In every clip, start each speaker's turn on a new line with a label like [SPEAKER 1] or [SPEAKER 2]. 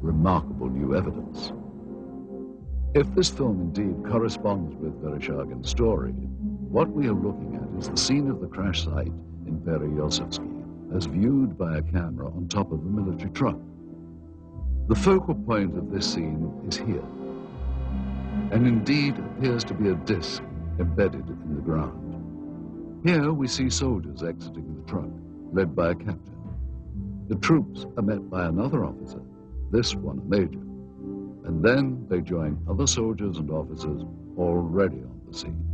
[SPEAKER 1] remarkable new evidence. If this film indeed corresponds with Vereshchagin's story, what we are looking at is the scene of the crash site in Pereyaslawski as viewed by a camera on top of a military truck. The focal point of this scene is here, and indeed appears to be a disc embedded in the ground. Here we see soldiers exiting the truck, led by a captain. The troops are met by another officer, this one a major, and then they join other soldiers and officers already on the scene.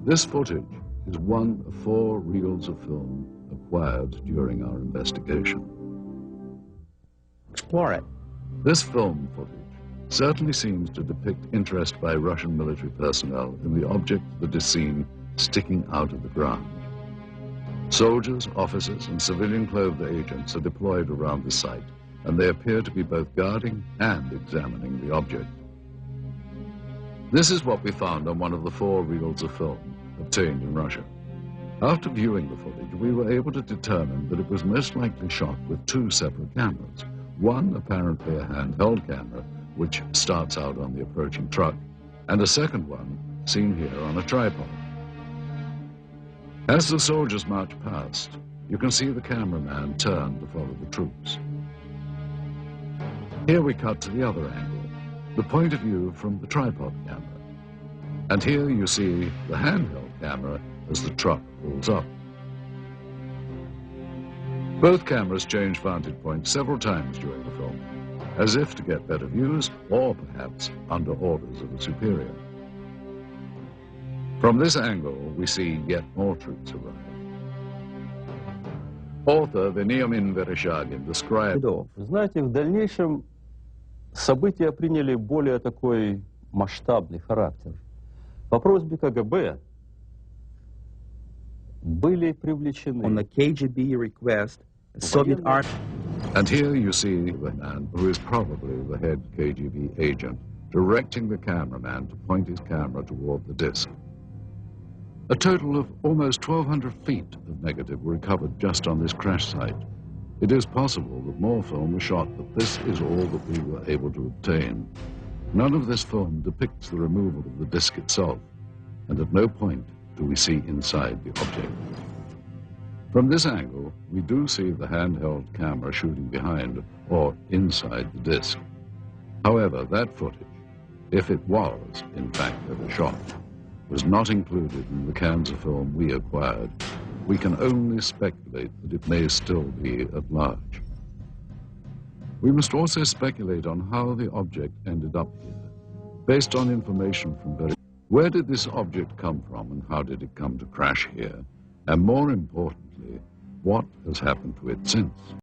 [SPEAKER 1] This footage is one of 4 reels of film acquired during our investigation.
[SPEAKER 2] Explore it.
[SPEAKER 1] This film footage certainly seems to depict interest by Russian military personnel in the object that is seen sticking out of the ground. Soldiers, officers, and civilian-clothed agents are deployed around the site, and they appear to be both guarding and examining the object. This is what we found on one of the 4 reels of film obtained in Russia. After viewing the footage, we were able to determine that it was most likely shot with 2 separate cameras. One apparently a handheld camera, which starts out on the approaching truck, and a second one seen here on a tripod. As the soldiers march past, you can see the cameraman turn to follow the troops. Here we cut to the other angle, the point of view from the tripod camera. And here you see the handheld camera as the truck pulls up. Both cameras change vantage points several times during the film, as if to get better views or perhaps under orders of a superior. From this angle, we see yet more troops arrive. Author Veniamin Vereshchagin described...
[SPEAKER 3] Знаете, в дальнейшем события приняли более такой масштабный характер. По просьбе КГБ были привлечены...
[SPEAKER 2] On the KGB request, the Soviet army...
[SPEAKER 1] And here you see the man who is probably the head KGB agent directing the cameraman to point his camera toward the disc. A total of almost 1,200 feet of negative were recovered just on this crash site. It is possible that more film was shot, but this is all that we were able to obtain. None of this film depicts the removal of the disc itself, and at no point do we see inside the object. From this angle, we do see the handheld camera shooting behind or inside the disc. However, that footage, if it was in fact ever shot, was not included in the cans of film we acquired. We can only speculate that it may still be at large. We must also speculate on how the object ended up here, based on information from where did this object come from and how did it come to crash here? And more importantly, what has happened to it since?